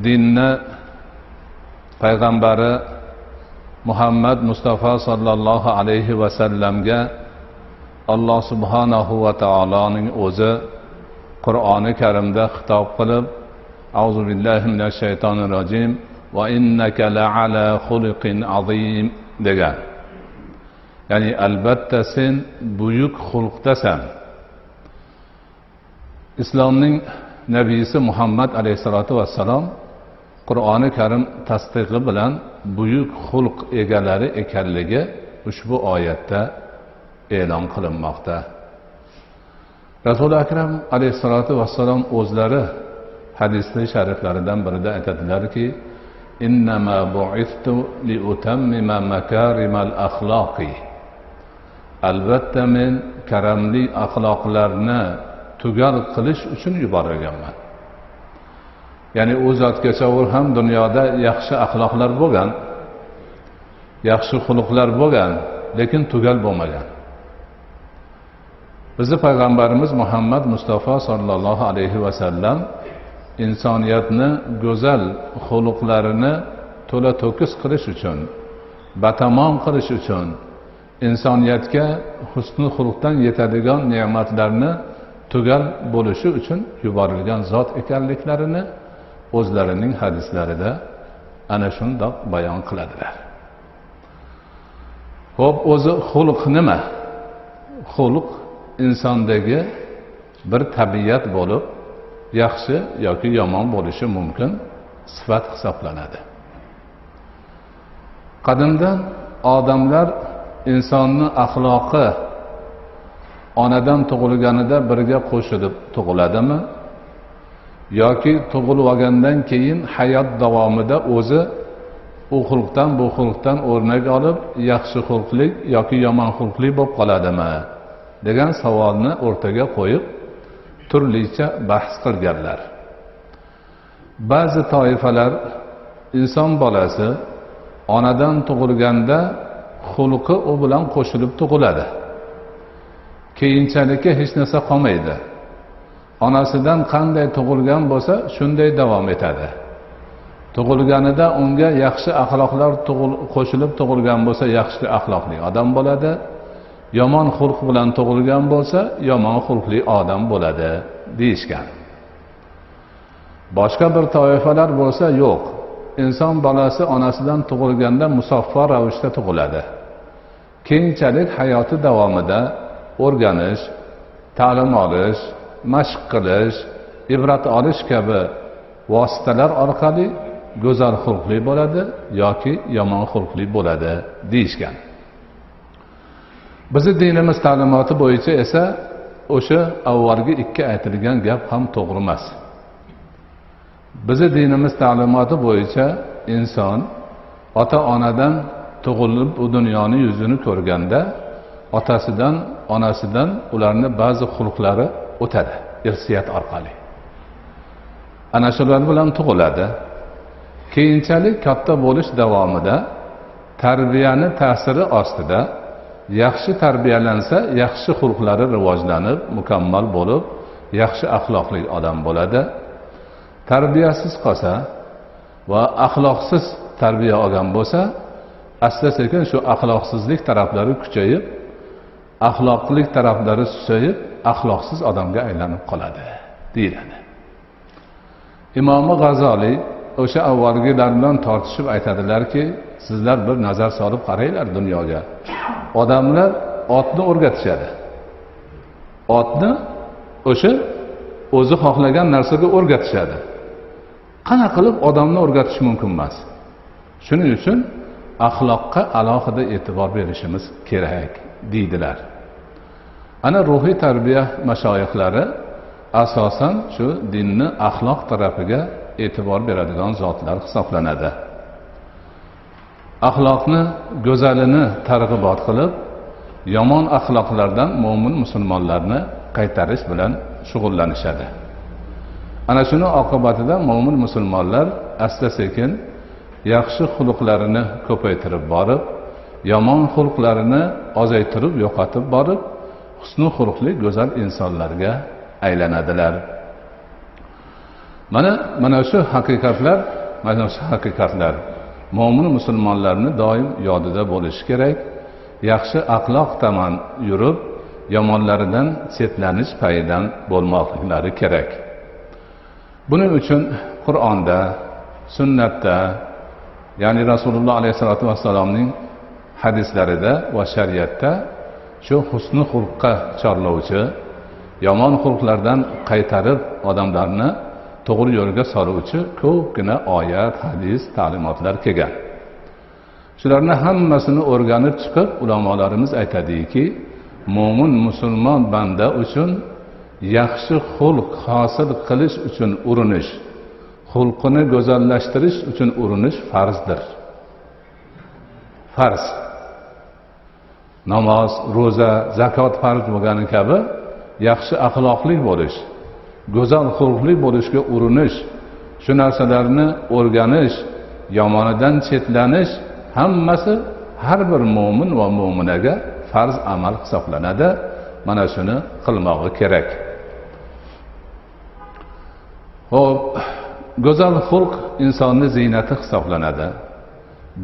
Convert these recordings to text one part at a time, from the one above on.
dinni payg'ambari Muhammad Mustafa sallallohu alayhi va sallamga Alloh subhanahu va taoloning o'zi Qur'oni Karimda xitob qilib, A'udhu billahi minash shaytonir rojim va innaka la'ala xuluqin azim degan. Ya'ni albatta sen buyuk xulqdasan. Islomning nabiyisi Muhammad alayhisolatu vassalom Qur'oni Karim tasdiqi bilan buyuk xulq egalari ekanligi ushbu oyatda e'lon qilinmoqda. Rasul akram alayhisolatu vassalom o'zlari hadisli shariflaridan birida aytadilarki, innama bu'ithtu li utammima makarimal axloqi. Albatta men karamli axloqlarni tugal qilish uchun yuborilganman. Ya'ni u zotgacha ham dunyoda yaxshi axloqlar bo'lgan, yaxshi xulqlar bo'lgan, lekin tugal bo'lmagan. Bizi payg'ambarimiz Muhammad Mustafa sallallohu alayhi va sallam insoniyatni go'zal xulqlarini to'la to'kis qilish uchun, batamom qilish uchun, insoniyatga husnul xulqdan yetadigan ne'matlarni tugal bo'lishi uchun yuborilgan zot ekanliklarini o'zlarining hadislarida ana shundoq bayon qiladilar. Xo'p, o'zi xulq nima? Xulq insondagi bir tabiat bo'lib, yaxshi yoki yomon bo'lishi mumkin sifat hisoblanadi. Qadimdan odamlar insonni axloqi onadan tug'ilganida birga qo'shilib tug'iladimi yoki tug'ilib olgandan keyin hayot davomida o'zi u xulqdan bu xulqdan o'rnak olib yaxshi xulqli yoki yomon xulqli bo'lib qoladimi degan savolni o'rtaga qo'yib turlicha bahs qilganlar. Ba'zi toifalar inson bolasi onadan tug'ilganda xulqi u bilan qo'shilib tug'iladi. Keyinchalik hech narsa qolmaydi. Onasidan qanday tug'ilgan bo'lsa, shunday davom etadi. Tug'ilganida unga yaxshi axloqlar qo'shilib tug'ilgan bo'lsa, yaxshi axloqli odam bo'ladi. Yomon xulq bilan tug'ilgan bo'lsa, yomon xulqli odam bo'ladi deyishgan. Boshqa bir toifalar bo'lsa, yo'q. Inson bolasi onasidan tug'ilganda musaffo ravishda tug'iladi. Keyinchalik hayoti davomida o'rganish, ta'lim olish, mashq qilish, ibrat olish kabi vositalar orqali go'zal xulqli bo'ladi yoki yomon xulqli bo'ladi deyishgan. Bizning dinimiz ta'limoti bo'yicha esa o'sha avvalgi ikki aytilgan gap ham to'g'ri emas. Bizning dinimiz ta'limoti bo'yicha inson ota-onadan tug'ilib bu dunyoning yuzini ko'rganda otasidan, onasidan ularni ba'zi xulqlari o'tadi irsiyat orqali. Ana shular bilan tug'iladi. Keyinchalik katta bo'lish davomida tarbiyani ta'siri ostida yaxshi tarbiyalansa, yaxshi xulqlari rivojlanib, mukammal bo'lib, yaxshi axloqli odam bo'ladi. Tarbiyasiz qolsa va axloqsiz tarbiya olgan bo'lsa, asta-sekin shu axloqsizlik taraflari kuchayib, axloqlik taraflari susayib, axloqsiz odamga aylanib qoladi deyiladi. Imom G'azoliy o'sha avvalgilar bilan tortishib aytadilarki, sizlar bir nazar solib qaranglar dunyoga. Odamlar otni o'rgatishadi. Otni o'sha o'zi xohlagan narsaga o'rgatishadi. Qana qilib odamni o'rgatish mumkin emas. Shuning uchun axloqqa alohida e'tibor berishimiz kerak deydilar. Ana ruhiy tarbiya mashoyixlari asosan shu dinni axloq tarafiga e'tibor beradigan zotlar hisoblanadi. Axloqni go'zalini targ'ibot qilib, yomon axloqlardan mo'min musulmonlarni qaytarish bilan shug'ullanishadi. Ana shuni oqibatida mo'min musulmonlar asta-sekin yaxshi xulqlarini ko'paytirib borib, yomon xulqlarini ozaytirib yo'qotib borib, husnul xulqli go'zal insonlarga aylanadilar. Mana shu haqiqatlar mo'min musulmonlarni doim yodida bo'lishi kerak. Yaxshi axloq tomon yurib, yomonlaridan chetlanish payidan bo'lmoqliklari kerak. Buning uchun Qur'onda, sunnatda, ya'ni Rasululloh alayhisolatu vassalomning hadislarida va shariatda shu husni xulqqa chorlovchi, yomon xulqlardan qaytarib odamlarni to'g'ri yo'lga soluvchi ko'pgina oyat, hadis, ta'limotlar kelgan. Shularni hammasini o'rganib chiqib, ulamolarimiz aytadiki, mo'min musulmon banda uchun yaxshi xulq hosil qilish uchun urinish, xulqini go'zallashtirish uchun urinish farzdir. Farz. Namoz, ro'za, zakot farz bo'lgani kabi yaxshi axloqli bo'lish, go'zal xulqli bo'lishga urinish, shu narsalarni o'rganish, yomonidan chetlanish hammasi har bir mo'min va mo'minaga farz amal hisoblanadi. Mana shuni qilmog'i kerak. Xo'p, go'zal xulq insonning ziynati hisoblanadi.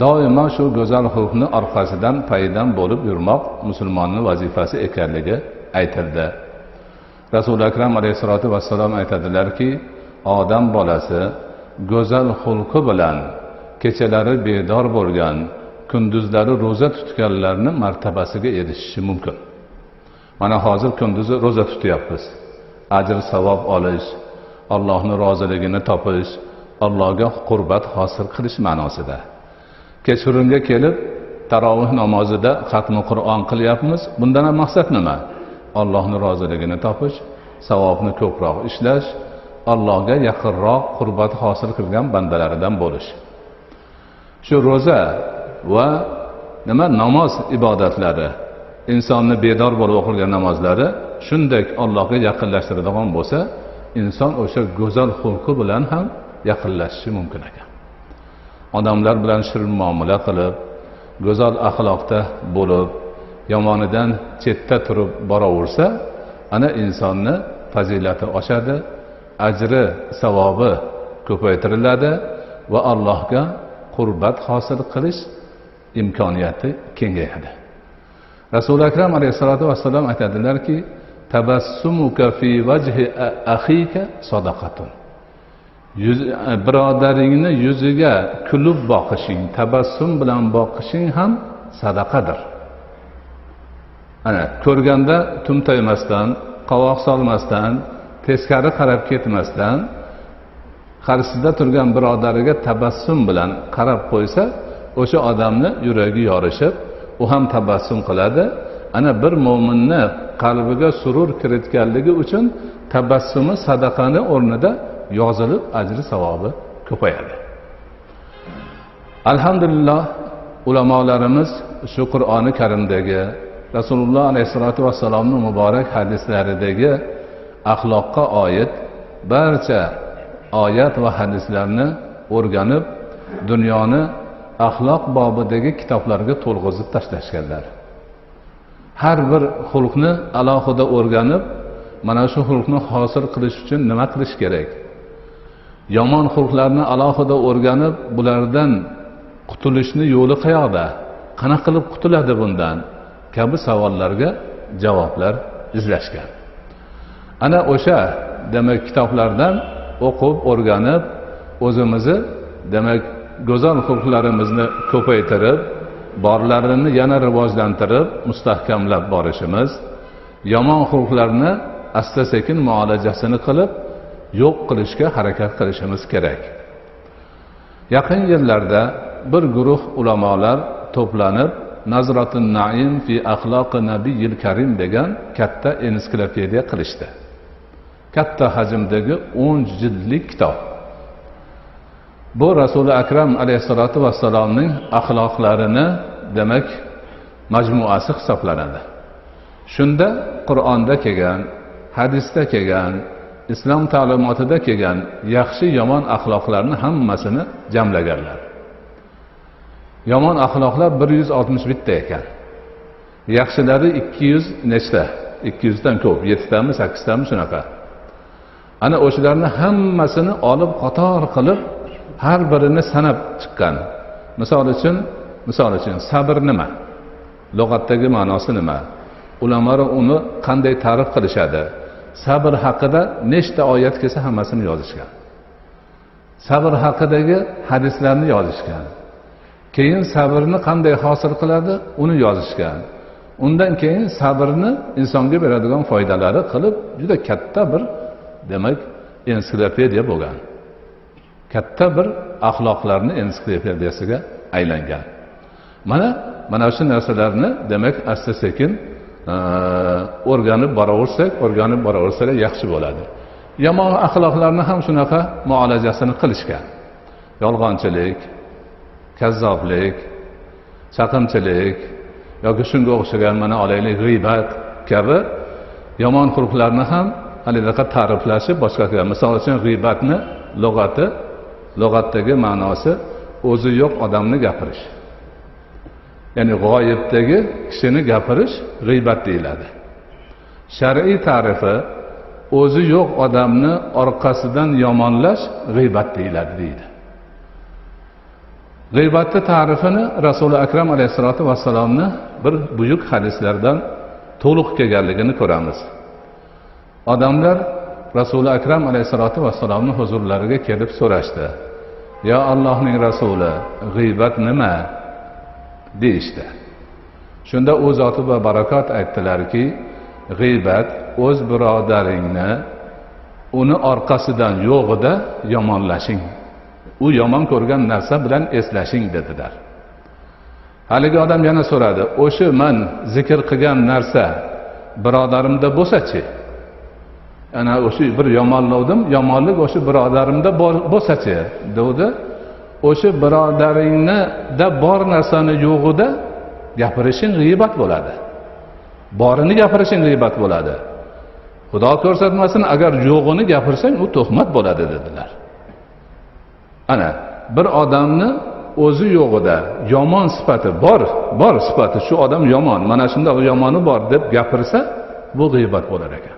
Doimo shu go'zal xulqni orqasidan paydan bo'lib yurmoq musulmonning vazifasi ekanligi aytildi. Rasul akram alayhisolatu vassalom aytadilarki, odam bolasi go'zal xulqi bilan kechalari bedor bo'lgan, kunduzlari ro'za tutganlarning martabasiga erishishi mumkin. Mana hozir kunduzi ro'za tutyapmiz. Ajr savob olish, Allohning roziligini topish, Allohga qurbat hosil qilish ma'nosida. Kechirimga kelib tarovih namozida xatmi Qur'on qilyapmiz. Bundan ham maqsad nima? Allohning roziligini topish, savobni ko'proq ishlash, Allohga yaqinroq qurbat hosil qilgan bandalaridan bo'lish. Shu ro'za va namoz ibodatlari, insonni bedor bo'lib o'qilgan namozlari shunday Allohga yaqinlashtiradigan bo'lsa, inson o'sha go'zal xulqi bilan ham yaqinlashishi mumkin ekan. Odamlar bilan shirin muomala qilib, go'zal axloqda bo'lib, yomonidan chetda turib boraversa, ana insonni fazilati oshadi, ajri, savobi ko'paytiriladi va Allohga qurbat hosil qilish imkoniyati kengayadi. Rasul akram alayhisolatu vassalom aytadilarki, tabassumuka fi vajhi akhika sadaqatun. Birodaringni yuziga kulib boqishing, tabassum bilan boqishing ham sadaqadir. Ana ko'rganda tumtaymasdan, qovoq solmasdan, teskari qarab ketmasdan, qarshisida turgan birodariga tabassum bilan qarab qo'ysa, o'sha odamni yuragi yorishib, u ham tabassum qiladi. Ana bir mo'minni qalbiga surur kiritganligi uchun tabassumi sadaqani o'rnida yozilib, ajri savobi ko'payadi. Alhamdulillah, ulamolarimiz shu Qur'oni Karimdagi Rasululloh alayhisolatu vassalomning muborak hadislaridagi axloqqa oid barcha oyat va hadislarni o'rganib, dunyoni axloq bobidagi kitoblarga to'lg'izib tashlashganlar. Har bir xulqni alohida o'rganib, mana shu xulqni hosil qilish uchun nima qilish kerak? Yomon xulqlarni alohida o'rganib, bulardan qutulishni yo'li qayoqda? Qanaqa qilib qutuladi bundan? Kabi savollarga javoblar izlashgan. Ana o'sha demak kitoblardan o'qib, o'rganib, o'zimizni demak go'zal xulqlarimizni ko'paytirib, borlarini yana rivojlantirib, mustahkamlab borishimiz, yomon xulqlarni asta-sekin muolajasini qilib, yo'q qilishga harakat qilishimiz kerak. Yaqin yillarda bir guruh ulamolar to'planib, Nazratun Naim fi axloqi Nabiyil Karim degan katta ensiklopediya qilishdi. Katta hajmdagi 10 jildlik kitob. Bu Rasul akram alayhisolatu vassalomning axloqlarini demak majmuasi hisoblanadi. Shunda Qur'onda kelgan, hadisda kelgan, islom ta'limotida kelgan yaxshi yomon axloqlarni hammasini jamlaganlar. Yomon axloqlar 161 ta ekan. Yaxshilari 200 nechta? 200 dan ko'p, 7 tami, 8 tami shunaqa. ana o'shalarni hammasini olib qator qilib har birini sanab chiqqan. Misol uchun sabr nima? Lug'atdagi ma'nosi nima? Ulamolar uni qanday ta'rif qilishadi? Sabr haqida nechta oyat kelsa hammasini yozishgan. Sabr haqidagi hadislarni yozishgan. Keyin sabrni qanday hosil qiladi, uni yozishgan. Undan keyin sabrni insonga beradigan foydalari qilib juda katta bir, demak, ensiklopediya bo'lgan. Katta bir axloqlarni ensiklopediyasiga aylangan. Mana shu narsalarni demak asta-sekin o'rganib boraversak yaxshi bo'ladi. Yomon axloqlarni ham shunaqa muolajasini qilishgan. Yolg'onchilik, kazzoblik, chaqimchilik yoki shunga o'xshagan mana olaylik g'iybat kabi yomon xulqlarni ham halidaqa ta'riflashib boshqa qilgan. Misol uchun g'iybatni lug'atdagi ma'nosi o'zi yo'q odamni gapirish. Ya'ni g'oyibdagi kishini gapirish g'iybat deyiladi. Shar'iy ta'rifi o'zi yo'q odamni orqasidan yomonlash g'iybat deyiladi deydi. G'iybatning ta'rifini Rasuli akram alayhisolatu vassalomni bir buyuk hadislardan to'liq kelganligini ko'ramiz. Odamlar Rasuli akram alayhisolatu vassalomning huzurlariga kelib so'rashdi. "Ya Allohning rasuli, g'iybat nima?" deyishdi. Shunda u zoti va barakot aytdilarki, g'iybat o'z birodaringni uni orqasidan yo'g'ida yomonlashing. U yomon ko'rgan narsa bilan eslashing dedilar. Haligi odam yana so'radi, "O'sha men zikr qilgan narsa birodarimda bo'lsa-chi?" Ana o'sha bir yomonlik o'sha birodarimda bo'lsa-chi dedi. O'sha birodaringda bor narsani yo'g'ida gapirishing g'iybat bo'ladi. Borini gapirishing g'iybat bo'ladi. Xudo ko'rsatmasin, agar yo'g'ini gapirsang, u tuhmat bo'ladi dedilar. Ana bir odamni o'zi yo'g'ida yomon sifati bor sifati, shu odam yomon, mana shunda yomoni bor deb gapirsa, bu g'iybat bo'lar ekan.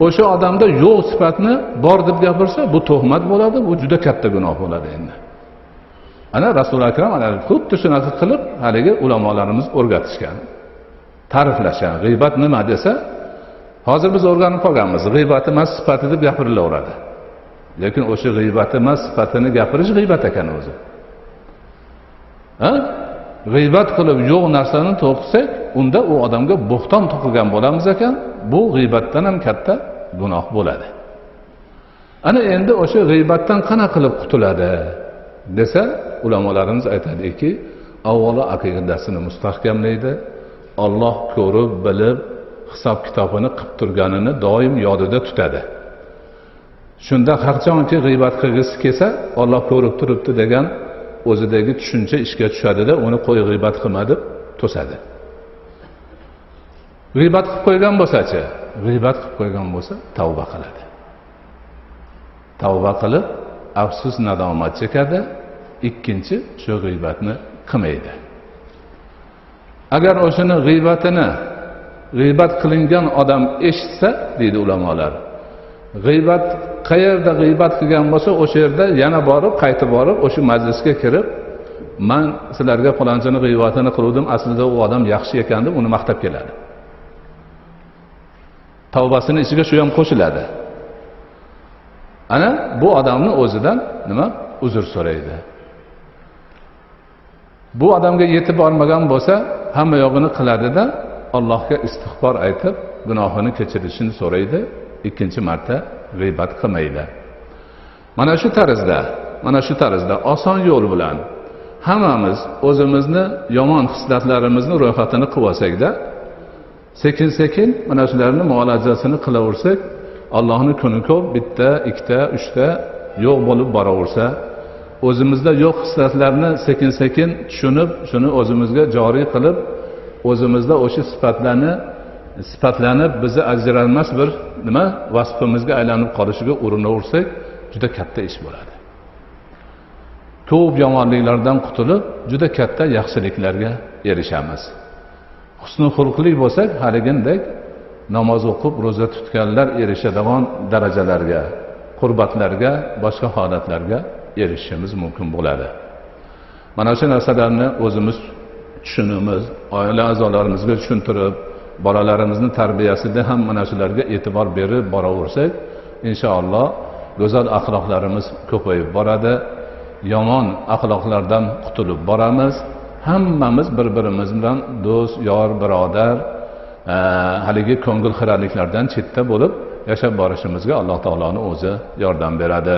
O'sha odamda yo'q sifatni bor deb gapirsa, bu tuhmat bo'ladi, bu juda katta gunoh bo'ladi endi. Ana Rasul akram alayhi xuddi shunaqa qilib haligi ulamolarimiz o'rgatishgan, ta'riflashgan. G'iybat nima desa, hozir biz o'rganib qolganmiz. G'iybat emas sifati deb gapirilaveradi. Lekin o'sha g'iybat emas sifatini gapirish g'iybat ekan o'zi. G'iybat qilib yo'q narsani to'qsak, unda u odamga bo'xton to'qilgan bo'lamiz ekan, bu g'iybatdan ham katta gunoh bo'ladi. Ana endi o'sha g'iybatdan qanaqa qilib qutuladi desa, ulamolarimiz aytadiki, avvalo aqidasini mustahkamlaydi, Alloh ko'rib, bilib, hisob kitobini qilib turganini doim yodida tutadi. Shunda qachonki g'iybat qilgisi kelsa, Alloh ko'rib turibdi degan o'zidagi tushuncha ishga tushadida, uni qo'y g'iybat qilma deb to'sadi. G'iybat qilib qo'ygan bo'lsa-chi, g'iybat qilib qo'ygan bo'lsa, tavba qiladi. Tavba qilib, afsus nadomat chekadi, ikkinchi shu g'iybatni qilmaydi. Agar o'shini g'iybat qilingan odam eshitsa, deydi ulamolar, g'iybat qayerda g'iybat qilgan bo'lsa, o'sha yerda yana qaytib borib, o'sha majlisga kirib, "Men sizlarga falonchini g'iybatini qildim, aslida u odam yaxshi ekan" deb uni maqtab keladi. Tavbasini ichiga shu ham qo'shiladi. Ana bu odamni o'zidan uzr so'raydi. Bu odamga yetib bormagan bo'lsa, hamma yog'ini qiladida, Allohga istig'for aytib, gunohini kechirishini so'raydi, ikkinchi marta g'iybat qilmaydi. Mana shu tarzda oson yo'l bilan hammamiz o'zimizni yomon xislatlarimizni ro'yxatini qilib olsak-da, sekin-sekin mana shularni muolajasini qilaversak, Allohning kuni ko'p, bitta, ikkita, uchta yo'q bo'lib boraversa, o'zimizda yo'q xislatlarni sekin-sekin tushunib, shuni o'zimizga joriy qilib, o'zimizda o'sha sifatlanib bizni ajralmas bir vasfimizga aylanib qolishiga urinaversak, juda katta ish bo'ladi. Ko'p yomonliklardan qutulib, juda katta yaxshiliklarga erishamiz. Husnul xulqli bo'lsak, haligindek namoz o'qib ro'za tutganlar erishadigan darajalarga, qurbatlarga, boshqa holatlarga erishishimiz mumkin bo'ladi. Mana shu narsalarni o'zimiz tushunimiz, oila a'zolarimizga tushuntirib, bolalarimizni tarbiyasida ham mana shularga e'tibor berib boraversak, inshaalloh go'zal axloqlarimiz ko'payib boradi, yomon axloqlardan qutulib boramiz. Hammamiz bir-birimiz bilan do'st, yor, birodar, haligi ko'ngil xiraliklardan chetda bo'lib yashab borishimizga Alloh taoloning o'zi yordam beradi.